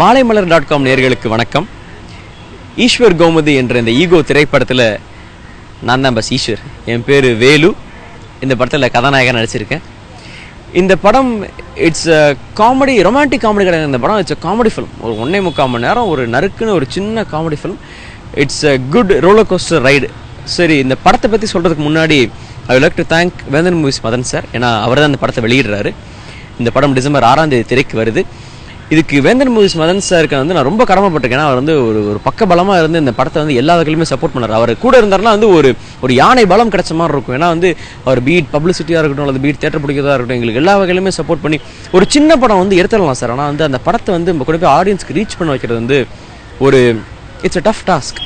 மாலைமலர்.com நேயர்களுக்கு வணக்கம். ஈஸ்வர் கோமதி என்ற இந்த ஈகோ திரைப்படத்தில் நான் தான் பஸ் ஈஸ்வர். என் பேர் வேலு. இந்த படத்தில் கதாநாயகன் நடிச்சிருக்கேன். இந்த படம் இட்ஸ் காமெடி, ரொமான்டிக் காமெடி கிடையாது. இந்த படம் இட்ஸ் காமெடி ஃபிலிம். ஒரு 1.25 மணி நேரம் ஒரு நறுக்குன்னு ஒரு சின்ன comedy film. It's a good roller coaster ride. சரி, இந்த படத்தை பற்றி சொல்கிறதுக்கு முன்னாடி I would like to thank Vendhan movies Madhan sir. ஏன்னா அவர் தான் இந்த படத்தை வெளியிடுறாரு. இந்த படம் டிசம்பர் 6ஆம் தேதி திரைக்கு வருது. இதுக்கு வேந்தன் மூவிஸ் மதன் சாருக்கு வந்து நான் ரொம்ப கடமைப்பட்டிருக்கேன். ஏன்னா அவர் வந்து ஒரு பக்க பலமாக இருந்து இந்த படத்தை வந்து எல்லா வகையிலுமே சப்போர்ட் பண்ணார். அவர் கூட இருந்தாருன்னா வந்து ஒரு யானை பலம் கிடைச்ச மாதிரி இருக்கும். ஏன்னா வந்து அவர் பீட் பப்ளிசிட்டியாக இருக்கட்டும் அல்லது பீட் தேட்டர் பிடிக்கிறதா இருக்கட்டும், எங்களுக்கு எல்லா வகையிலுமே சப்போர்ட் பண்ணி ஒரு சின்ன படம் வந்து எடுத்துடலாம் சார். ஆனால் வந்து அந்த படத்தை வந்து கொண்டு போய் ஆடியன்ஸ்க்கு ரீச் பண்ண வைக்கிறது வந்து ஒரு இட்ஸ் அ டஃப் டாஸ்க்.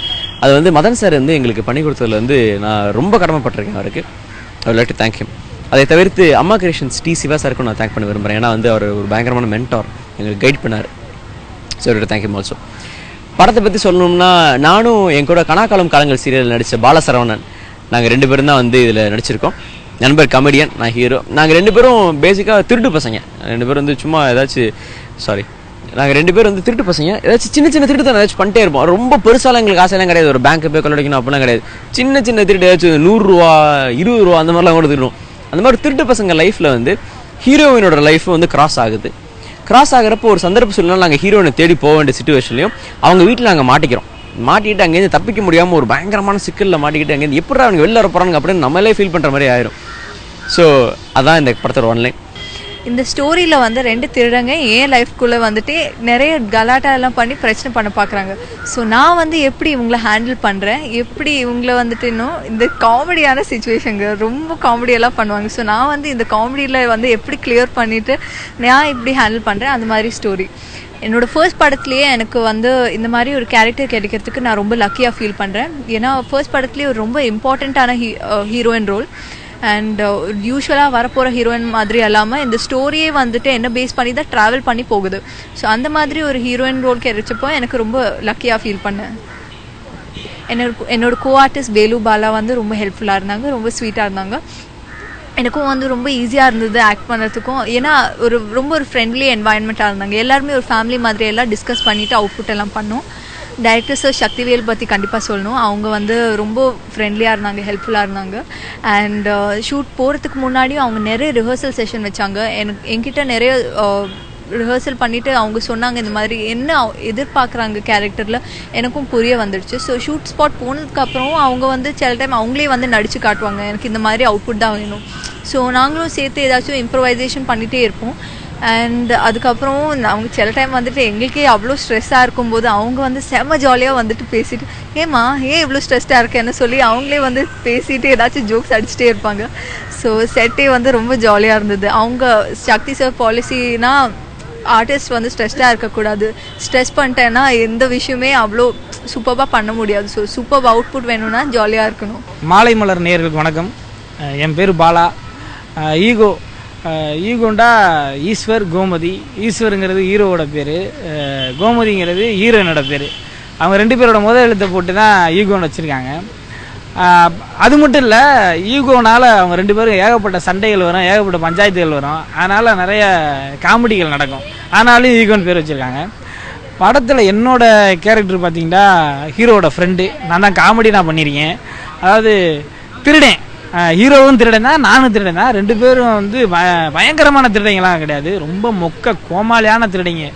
அது வந்து மதன் சார் வந்து எங்களுக்கு பண்ணி கொடுத்ததுல வந்து நான் ரொம்ப கடமைப்பட்டிருக்கேன் அவருக்கு. ஐ would like to thank him. அதை தவிர்த்து அம்மா கிரியேஷன்ஸ் டி சிவா சாருக்கும் நான் தேங்க் பண்ண விரும்புகிறேன். ஏன்னா வந்து அவர் ஒரு பயங்கரமான மென்டார், எங்களுக்கு கைட் பண்ணார். So thank you also. படத்தை பற்றி சொல்லணும்னா, நானும் என் கூட கனாக்காலம் காலங்கள் சீரியல் நடித்த பாலசரவணன், நாங்கள் 2 பேரும் தான் வந்து இதில் நடிச்சிருக்கோம். நண்பர் கமெடியன், நான் ஹீரோ. நாங்கள் 2 பேரும் பேசிக்காக திருட்டு பசங்க. 2 பேரும் வந்து சும்மா நாங்கள் 2 பேரும் வந்து திருட்டு பசங்க. ஏதாச்சும் சின்ன சின்ன திருட்டு தான் ஏதாச்சும் பண்ணிட்டே இருப்போம். ரொம்ப பெருசாலாம் எங்களுக்கு ஆசையெல்லாம் கிடையாது. ஒரு பேங்க்கை போய் கொள்ளடிக்கணும் அப்படிலாம் கிடையாது. சின்ன சின்ன திருட்டு, ஏதாச்சும் 100 ரூபா 20 ரூபா அந்த மாதிரிலாம் கூட திருடும். அந்த மாதிரி திருட்டு பசங்க லைஃப்பில் வந்து ஹீரோயினோட லைஃப் வந்து கிராஸ் ஆகுது. கிராஸ் ஆகிறப்போ ஒரு சந்தர்ப்ப சூழ்நிலை நாங்கள் ஹீரோயினை தேடி போக வேண்டிய சுச்சுவேஷன்லையும் அவங்க வீட்டில் நாங்கள் மாட்டிக்கிட்டு அங்கேருந்து தப்பிக்க முடியாமல் ஒரு பயங்கரமான சிக்கலில் மாட்டிக்கிட்டு அங்கேருந்து எப்படி அவங்க வெளில வர போகிறாங்க அப்படின்னு நம்மளே ஃபீல் பண்ணுற மாதிரி ஆயிரும். ஸோ அதான் இந்த படத்தோட ஒன்லைன். இந்த ஸ்டோரியில் வந்து 2 திருடங்க ஏன் லைஃப்குள்ளே வந்துட்டு நிறைய கலாட்டா எல்லாம் பண்ணி பிரச்சனை பண்ண பார்க்குறாங்க. ஸோ நான் வந்து எப்படி இவங்களை ஹேண்டில் பண்ணுறேன், எப்படி இவங்கள வந்துட்டு இன்னும் இந்த காமெடியான சுச்சுவேஷனுங்க ரொம்ப காமெடியெல்லாம் பண்ணுவாங்க. ஸோ நான் வந்து இந்த காமெடியில் வந்து எப்படி கிளியர் பண்ணிவிட்டு நான் இப்படி ஹேண்டில் பண்ணுறேன், அந்த மாதிரி ஸ்டோரி. என்னோடய ஃபர்ஸ்ட் படத்துலேயே எனக்கு வந்து இந்த மாதிரி ஒரு கேரக்டர் கிடைக்கிறதுக்கு நான் ரொம்ப லக்கியாக ஃபீல் பண்ணுறேன். ஏன்னா ஃபர்ஸ்ட் படத்துலேயே ஒரு ரொம்ப இம்பார்ட்டண்ட்டான ஹீரோயின் ரோல். அண்ட் யூஸ்வலாக வரப்போகிற ஹீரோயின் மாதிரி இல்லாமல் இந்த ஸ்டோரியே வந்துட்டு என்ன பேஸ் பண்ணி தான் ட்ராவல் பண்ணி போகுது. ஸோ அந்த மாதிரி ஒரு ஹீரோயின் ரோல் கிடைச்சப்போ எனக்கு ரொம்ப லக்கியாக ஃபீல் பண்ணேன். என்னோட கோ ஆர்டிஸ்ட் வேலு பாலா வந்து ரொம்ப ஹெல்ப்ஃபுல்லாக இருந்தாங்க, ரொம்ப ஸ்வீட்டாக இருந்தாங்க. எனக்கும் வந்து ரொம்ப ஈஸியாக இருந்தது ஆக்ட் பண்ணுறதுக்கும். ஏன்னா ரொம்ப ஒரு ஃப்ரெண்ட்லி என்வாயன்மெண்ட்டாக இருந்தாங்க. எல்லாருமே ஒரு ஃபேமிலி மாதிரி எல்லாம் டிஸ்கஸ் பண்ணிவிட்டு அவுட்புட் எல்லாம் பண்ணோம். டைரக்டர் சார் சக்திவேல் பற்றி கண்டிப்பாக சொல்லணும். அவங்க வந்து ரொம்ப ஃப்ரெண்ட்லியாக இருந்தாங்க, ஹெல்ப்ஃபுல்லாக இருந்தாங்க. அண்ட் ஷூட் போகிறதுக்கு முன்னாடியும் அவங்க நிறைய ரிஹர்சல் செஷன் வச்சாங்க. என்கிட்ட நிறைய ரிஹர்சல் பண்ணிவிட்டு அவங்க சொன்னாங்க இந்த மாதிரி என்ன எதிர்பார்க்குறாங்க கேரக்டரில் எனக்கும் புரிய வந்துடுச்சு. ஸோ ஷூட் ஸ்பாட் போனதுக்கப்புறம் அவங்க வந்து சில டைம் அவங்களே வந்து நடித்து காட்டுவாங்க, எனக்கு இந்த மாதிரி அவுட்புட் தான் வேணும். ஸோ நாங்களும் சேர்த்து ஏதாச்சும் இம்ப்ரவைசேஷன் பண்ணிகிட்டே இருப்போம். அண்ட் அதுக்கப்புறம் அவங்க சில டைம் வந்துட்டு எங்களுக்கே அவ்வளோ ஸ்ட்ரெஸ்ஸாக இருக்கும்போது அவங்க வந்து செம்ம ஜாலியாக வந்துட்டு பேசிட்டு, ஏம்மா ஏன் இவ்வளோ ஸ்ட்ரெஸ்டாக இருக்கேன்னு சொல்லி அவங்களே வந்து பேசிட்டு ஏதாச்சும் ஜோக்ஸ் அடிச்சுட்டே இருப்பாங்க. ஸோ செட்டே வந்து ரொம்ப ஜாலியாக இருந்தது. அவங்க சக்தி சார் பாலிசினா ஆர்டிஸ்ட் வந்து ஸ்ட்ரெஸ்டாக இருக்கக்கூடாது, ஸ்ட்ரெஸ் பண்ணிட்டேன்னா எந்த விஷயமே அவ்வளோ சூப்பராக பண்ண முடியாது. ஸோ சூப்பர் அவுட்புட் வேணும்னா ஜாலியாக இருக்கணும். மாலை மலர் நேயர்களுக்கு வணக்கம். என் பேர் பாலா. ஈகோண்டா ஈஸ்வர் கோமதி. ஈஸ்வருங்கிறது ஹீரோவோட பேர், கோமதிங்கிறது ஹீரோயினோட பேர். அவங்க 2 பேரோட முதல் எழுத்தை போட்டு தான் ஈகோன்னு வச்சுருக்காங்க. அது மட்டும் இல்லை, ஈகோனால் அவங்க 2 பேரும் ஏகப்பட்ட சண்டைகள் வரும், ஏகப்பட்ட பஞ்சாயத்துகள் வரும். அதனால் நிறைய காமெடிகள் நடக்கும். ஆனாலும் ஈகோன்னு பேர் வச்சுருக்காங்க. படத்தில் என்னோட கேரக்டர் பார்த்திங்கன்னா ஹீரோவோட ஃப்ரெண்டு. நான் தான் காமெடி நான் பண்ணியிருக்கேன். அதாவது திருடேன், ஹீரோவும் திருடன் தான், நானும் திருடன் தான். 2 பேரும் வந்து பயங்கரமான திருடைங்களாம் கிடையாது, ரொம்ப மொக்க கோமாளியான திருடைங்க.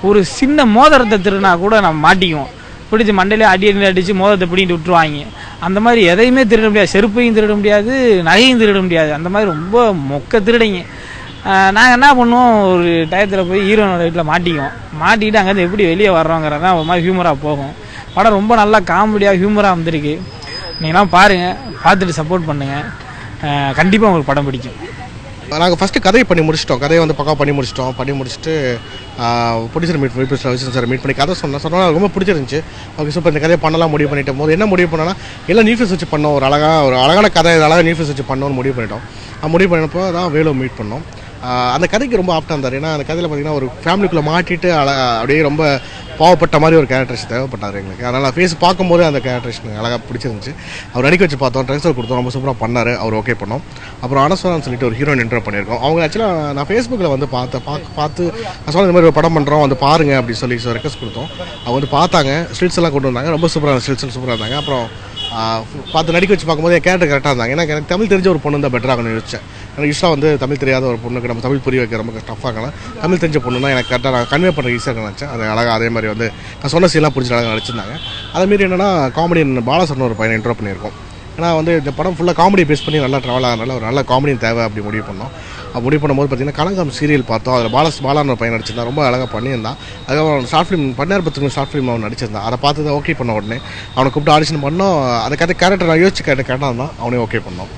ஒரு சின்ன மோதிரத்தை திருடினா கூட நம்ம மாட்டிக்குவோம், பிடிச்சி மண்டையிலே அடிச்சு மோதிரத்தை பிடிங்கிட்டு விட்டுருவாங்க. அந்த மாதிரி எதையுமே திருட முடியாது, செருப்பையும் திருட முடியாது, நகையும் திருட முடியாது. அந்த மாதிரி ரொம்ப மொக்க திருடைங்க. நாங்கள் என்ன பண்ணுவோம், ஒரு டயத்தில் போய் ஹீரோனோட வீட்டில் மாட்டிக்கிட்டு அங்கேருந்து எப்படி வெளியே வர்றோங்கிறதான் ஒரு மாதிரி ஹியூமராக போகும். படம் ரொம்ப நல்லா காமெடியாக ஹியூமராக வந்திருக்கு. நீங்களாம் பாருங்கள், பார்த்துட்டு சப்போர்ட் பண்ணுங்கள். கண்டிப்பாக உங்களுக்கு படம் பிடிக்கும். நாங்கள் ஃபஸ்ட்டு கதையை பண்ணி முடிச்சிட்டோம். கதையை வந்து பக்கம் பண்ணி முடிச்சுட்டு ப்ரொடியூசர் மீட் பண்ணி கதை சொன்னால் ரொம்ப பிடிச்சிருந்துச்சு. ஓகே சூப்பர், இந்த கதையை பண்ணலாம் முடிவு பண்ணிட்டோம். போது என்ன முடிவு பண்ணோன்னா எல்லாம் நியூ ஃபேஸ் வச்சு பண்ணோம். ஒரு அழகான கதை, அழகாக நியூ ஃபேஸ் வச்சு பண்ணோன்னு முடிவு பண்ணிட்டோம். முடிவு பண்ணினப்போ தான் வேலு மீட் பண்ணோம். அந்த கதைக்கு ரொம்ப ஆப்டாக இருந்தார். ஏன்னா அந்த கதையில் பார்த்திங்கன்னா ஒரு ஃபேமிலிக்குள்ளே மாட்டிட்டு அப்படியே ரொம்ப பாவப்பட்ட மாதிரி ஒரு கேரக்டரேஷன் தேவைப்பட்டார் எங்களுக்கு. அதனால் ஃபேஸ் பார்க்கும்போது அந்த கேரக்டரேஷன் அழகாக பிடிச்சிருந்துச்சு. அவர் நடிக்க வச்சு பார்த்தோம், ட்ரெஸ்ஸர் கொடுத்தோம், ரொம்ப சூப்பராக பண்ணார். அவர் ஓகே பண்ணோம். அப்புறம் அனஸ்வரான்னு சொல்லிட்டு ஒரு ஹீரோயின் இன்ட்ரோ பண்ணியிருக்கோம். அவங்க ஆக்சுவலாக நான் ஃபேஸ்புக்கில் வந்து பார்த்து நான் சொன்ன இந்த மாதிரி ஒரு படம் பண்ணுறோம் வந்து பாருங்க அப்படின்னு சொல்லி ரெக்வஸ்ட் கொடுத்தோம். அவங்க வந்து பார்த்தாங்க, ஸ்டில்ஸ் எல்லாம் கொண்டு வந்தாங்க. ரொம்ப சூப்பராக ஸ்டில்ஸ் சூப்பராக இருந்தாங்க. அப்புறம் பார்த்து நடிக்க வச்சு பார்க்கும்போது என் கேரக்டர் கரெக்டாக இருந்தாங்க. ஏன்னா எனக்கு தமிழ் தெரிஞ்ச ஒரு பொண்ணு தான் பெட்டராக யோசிச்சேன். எனக்கு யூஸ்வலாக வந்து தமிழ் தெரியாத ஒரு பொண்ணுக்கு நம்ம தமிழ் புரிய வைக்க ரொம்ப டஃப்பாக இருக்கலாம். தமிழ் தெரிஞ்ச பொண்ணுன்னா எனக்கு கரெக்டாக நான் கன்வே பண்ணுற ஈஸியாக நினச்சேன். அது அழகாக அதே மாதிரி வந்து நான் சொன்ன சீலாம் பிடிச்சி அழகாக நடிச்சிருந்தாங்க. அதேமாரி என்னென்னா காமெடியன் பாலாசர்னு ஒரு பையனை இன்ட்ரோ பண்ணியிருக்கோம். ஏன்னா வந்து இந்த படம் ஃபுல்லாக காமெடி பேஸ் பண்ணி நல்லா ட்ராவல் ஆகிறனால ஒரு நல்ல காமெடியும் தேவை அப்படி முடிவு பண்ணோம். முடிவு பண்ணும்போது பார்த்தீங்கன்னா கனகம் சீரியல் பார்த்தோம். அதில் பாலான்னு ஒரு பையன் நடிச்சிருந்தான், ரொம்ப அழகாக பண்ணியிருந்தான். அதுக்கப்புறம் ஷார்ட் ஃபிலிம் 12 ஷார்ட் ஃபிலிம் அவன் நடிச்சிருந்தான். அதை பார்த்து தான் ஓகே பண்ண உடனே அவனை கூப்பிட்டு ஆடிஷன் பண்ணோம். அந்த கேரக்டர் நான் யோசிச்சு கரெக்டாக இருந்தான், அவனே ஓகே பண்ணோம்.